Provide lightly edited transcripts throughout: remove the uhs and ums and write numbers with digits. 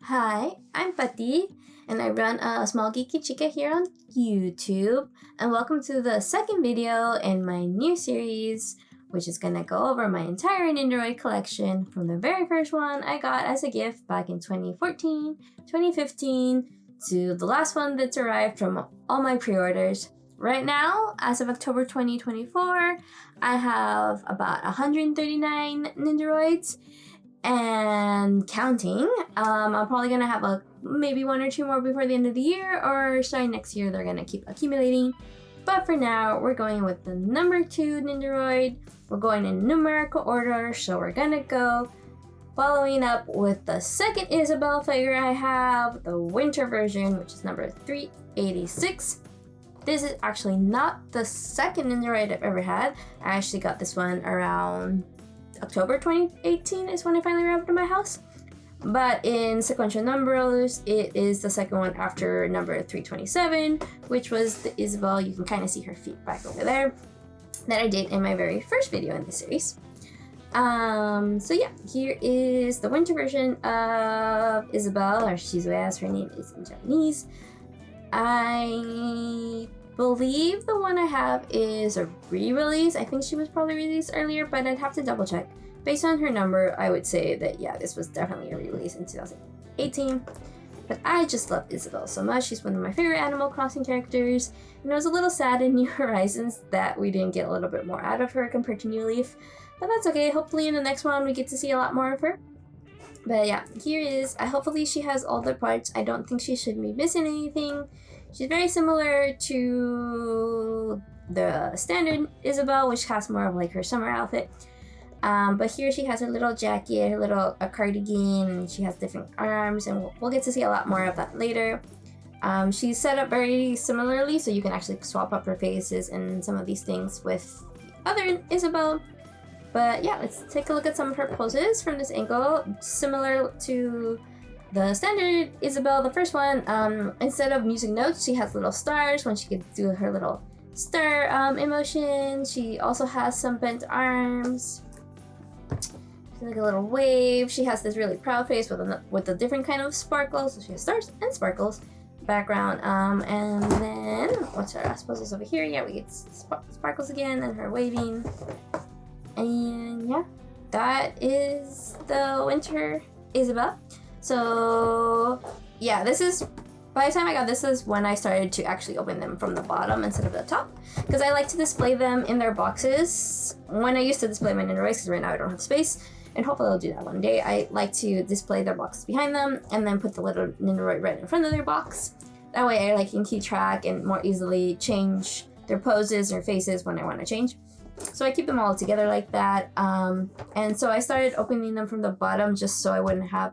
Hi, I'm Pati, and I run A Small Geeky Chica here on YouTube, and welcome to the second video in my new series, which is gonna go over my entire Nendoroid collection from the very first one I got as a gift back in 2014, 2015, to the last one that's arrived from all my pre-orders. Right now, as of October 2024, I have about 139 Nendoroids, and counting. I'm probably gonna have maybe one or two more before the end of the year, or starting next year they're gonna keep accumulating. But for now, we're going with the number 2 Nendoroid. We're going in numerical order, so we're gonna go following up with the second Isabelle figure I have, the winter version, which is number 386. This is actually not the second Nendoroid I've ever had. I actually got this one around October 2018 is when I finally arrived at my house. But in sequential numbers, it is the second one after number 327, which was the Isabelle. You can kind of see her feet back over there, that I did in my very first video in the series. So yeah, here is the winter version of Isabelle, or Shizue as her name is in Japanese. I believe the one I have is a re-release. I think she was probably released earlier, but I'd have to double check. Based on her number, I would say that yeah, this was definitely a re-release in 2018. But I just love Isabelle so much. She's one of my favorite Animal Crossing characters, and I was a little sad in New Horizons that we didn't get a little bit more out of her compared to New Leaf. But that's okay. Hopefully in the next one we get to see a lot more of her. But yeah, here is, hopefully she has all the parts. I don't think she should be missing anything. She's very similar to the standard Isabelle, which has more of like her summer outfit. But here she has her little jacket, her little cardigan, and she has different arms, and we'll get to see a lot more of that later. She's set up very similarly, so you can actually swap up her faces and some of these things with the other Isabelle. But yeah, let's take a look at some of her poses from this angle. Similar to the standard Isabelle, the first one, instead of music notes, she has little stars when she could do her little star emotion. She also has some bent arms. She's like a little wave. She has this really proud face with a different kind of sparkles. So she has stars and sparkles background. And then, what's our last poses over here? Yeah, we get sparkles again and her waving. And yeah, that is the winter Isabelle. So yeah, this is, by the time I got this is when I started to actually open them from the bottom instead of the top, because I like to display them in their boxes. When I used to display my Nendoroids, because right now I don't have space, and hopefully I'll do that one day, I like to display their boxes behind them and then put the little Nendoroid right in front of their box. That way I can keep track and more easily change their poses or faces when I want to change. So I keep them all together like that. And so I started opening them from the bottom just so I wouldn't have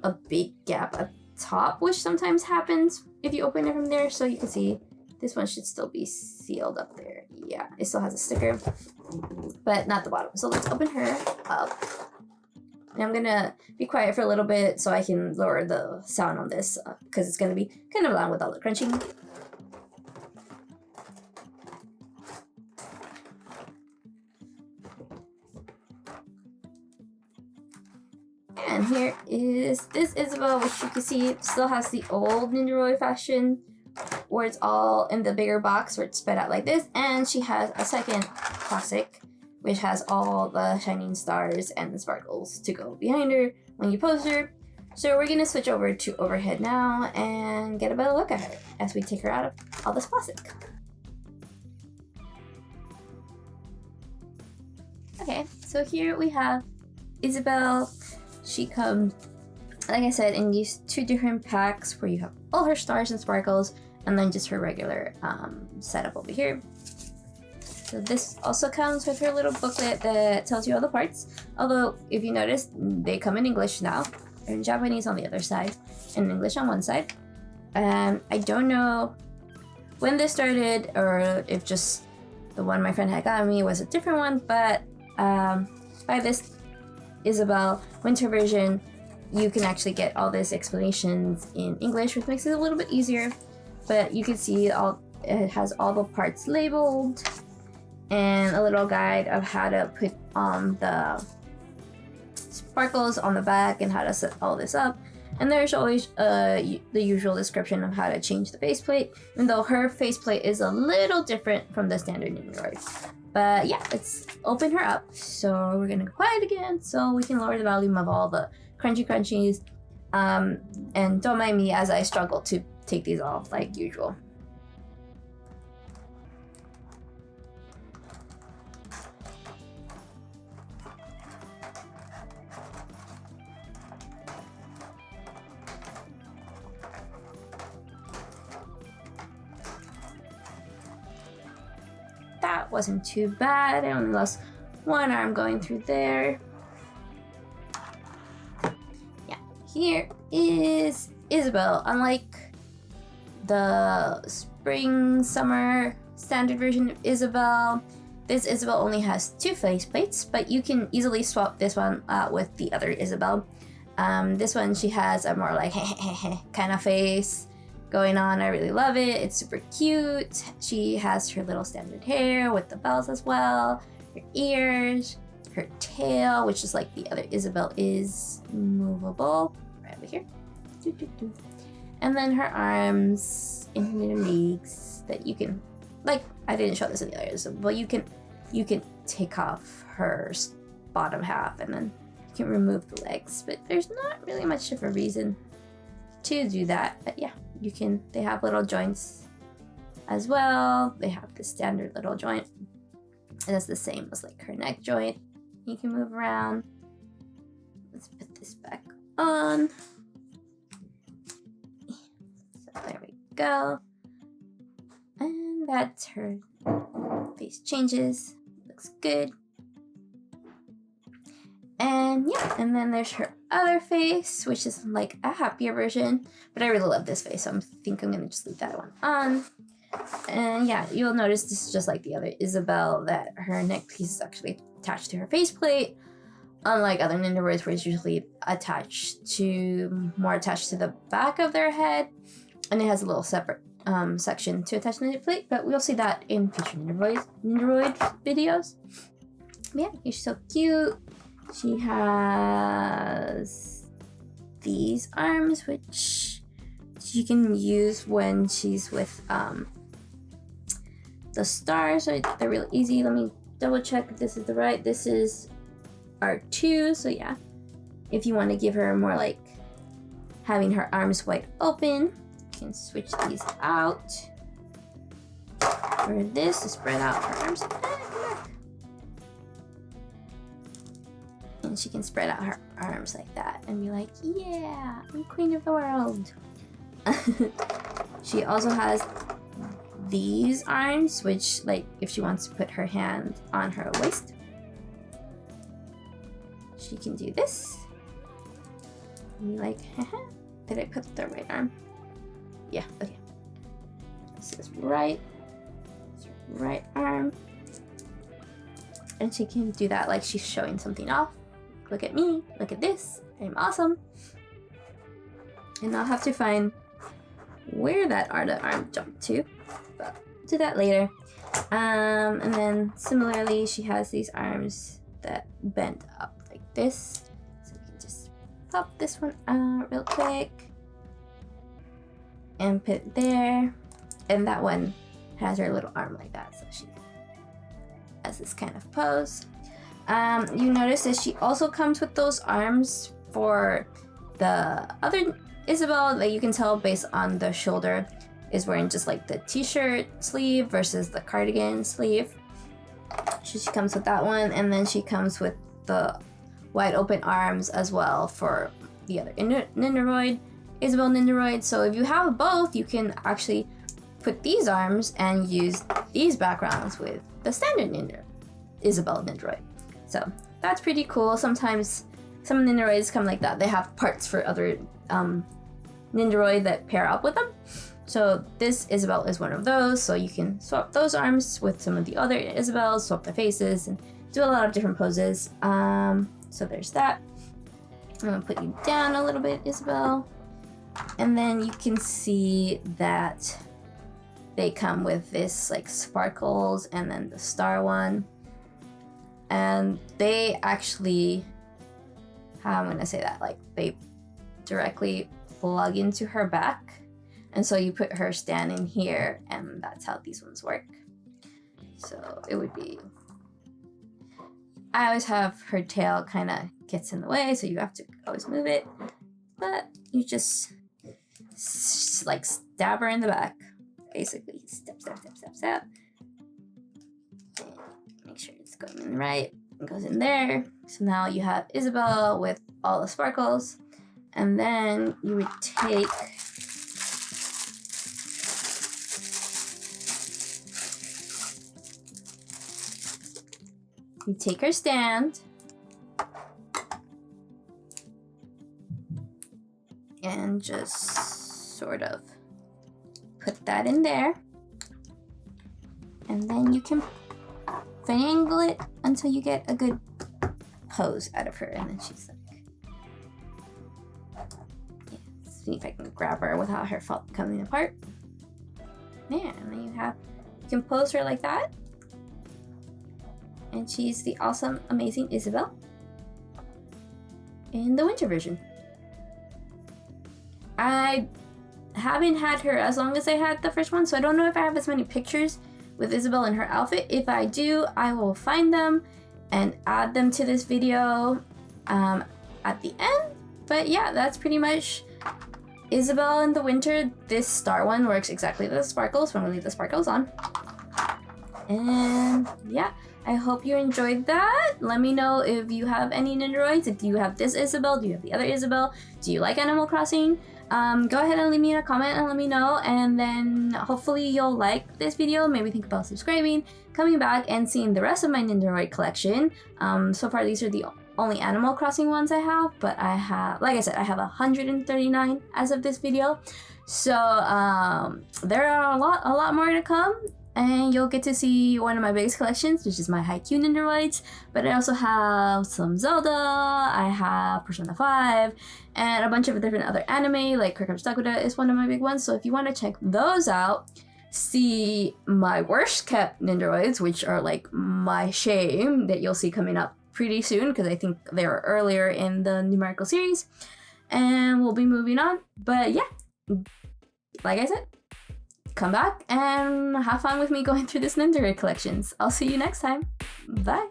a big gap at top, which sometimes happens if you open it from there. So you can see this one should still be sealed up there. Yeah, it still has a sticker, but not the bottom. So let's open her up. And I'm gonna be quiet for a little bit so I can lower the sound on this because it's gonna be kind of loud with all the crunching. And here is this Isabelle, which you can see still has the old Nendoroid fashion, where it's all in the bigger box where it's spread out like this. And she has a second classic, which has all the shining stars and the sparkles to go behind her when you pose her. So we're gonna switch over to overhead now and get a better look at her as we take her out of all this plastic. Okay, so here we have Isabelle. She comes, like I said, in these two different packs where you have all her stars and sparkles and then just her regular setup over here. So this also comes with her little booklet that tells you all the parts. Although, if you notice, they come in English now. They're in Japanese on the other side and English on one side. I don't know when this started or if just the one my friend had gotten me was a different one, but by this Isabelle Winter version, you can actually get all these explanations in English, which makes it a little bit easier. But you can see it has all the parts labeled and a little guide of how to put on the sparkles on the back and how to set all this up. And there's always the usual description of how to change the faceplate, even though her faceplate is a little different from the standard Nendoroid. But yeah, let's open her up. So we're gonna go quiet again so we can lower the volume of all the crunchy crunchies. And don't mind me as I struggle to take these off like usual. That wasn't too bad. I only lost one arm going through there. Yeah, here is Isabelle. Unlike the spring, summer standard version of Isabelle, this Isabelle only has 2 faceplates, but you can easily swap this one out with the other Isabelle. This one, she has a more like kind of face going on. I really love it. It's super cute. She has her little standard hair with the bells as well, her ears, her tail, which is like the other Isabelle is movable right over here. And then her arms in her little legs that you can, like, I didn't show this in the others, but you can take off her bottom half and then you can remove the legs, but there's not really much of a reason to do that. But yeah, you can, they have little joints as well. They have the standard little joint, and it's the same as like her neck joint. You can move around. Let's put this back on. So there we go. And that's her face changes. Looks good. And yeah, and then there's her other face, which is like a happier version, but I really love this face, so I think I'm gonna just leave that one on. And yeah, you'll notice this is just like the other Isabelle, that her neck piece is actually attached to her faceplate, unlike other Nendoroids where it's usually attached to the back of their head, and it has a little separate section to attach the plate, but we'll see that in future Nendoroid videos. But yeah, she's so cute. She has these arms, which she can use when she's with the stars, so they're really easy. Let me double check if this is the right. This is R2, so yeah. If you want to give her more like having her arms wide open, you can switch these out. For this to spread out her arms. And she can spread out her arms like that and be like, yeah, I'm queen of the world. She also has these arms, which, like, if she wants to put her hand on her waist, she can do this. And be like, haha, did I put the right arm? Yeah, okay. This is right arm. And she can do that like she's showing something off. Look at me, look at this, I'm awesome. And I'll have to find where that arm jumped to, but I'll do that later. And then similarly, she has these arms that bend up like this. So we can just pop this one out real quick and put it there. And that one has her little arm like that, so she has this kind of pose. You notice that she also comes with those arms for the other Isabelle, that you can tell based on the shoulder is wearing just like the t-shirt sleeve versus the cardigan sleeve. She comes with that one, and then she comes with the wide open arms as well for the other Nendoroid, Isabelle Nendoroid. So if you have both, you can actually put these arms and use these backgrounds with the standard Isabelle Nendoroid. So that's pretty cool. Sometimes some Nendoroids come like that. They have parts for other Nendoroid that pair up with them. So this Isabelle is one of those. So you can swap those arms with some of the other Isabelles, swap their faces, and do a lot of different poses. So there's that. I'm gonna put you down a little bit, Isabelle. And then you can see that they come with this like sparkles and then the star one. And they actually, how I'm gonna say that, like they directly plug into her back. And so you put her stand in here, and that's how these ones work. So it would be, I always have her tail kind of gets in the way, so you have to always move it. But you just like stab her in the back. Basically, step. Make sure it's going in right. It goes in there. So now you have Isabelle with all the sparkles. And then you would take her stand and just sort of put that in there, and then you can finagle it until you get a good pose out of her, and then she's like, yeah, see if I can grab her without her coming apart. Yeah, and then you can pose her like that. And she's the awesome, amazing Isabelle in the winter version. I haven't had her as long as I had the first one, so I don't know if I have as many pictures with Isabelle in her outfit. If I do, I will find them and add them to this video at the end. But yeah, that's pretty much Isabelle in the winter. This star one works exactly the sparkles, so I'm gonna leave the sparkles on. And yeah, I hope you enjoyed that. Let me know if you have any Nendoroids. If you have this Isabelle, do you have the other Isabelle? Do you like Animal Crossing? Go ahead and leave me a comment and let me know. And then hopefully you'll like this video. Maybe think about subscribing, coming back, and seeing the rest of my Nendoroid collection. So far, these are the only Animal Crossing ones I have. But I have, like I said, I have 139 as of this video. So there are a lot more to come. And you'll get to see one of my biggest collections, which is my Haikyuu Nendoroids. But I also have some Zelda, I have Persona 5, and a bunch of different other anime, like Cardcaptor Sakura is one of my big ones. So if you want to check those out, see my worst kept Nendoroids, which are like my shame, that you'll see coming up pretty soon, because I think they were earlier in the numerical series. And we'll be moving on. But yeah, like I said, come back and have fun with me going through this Nendoroid collections. I'll see you next time. Bye.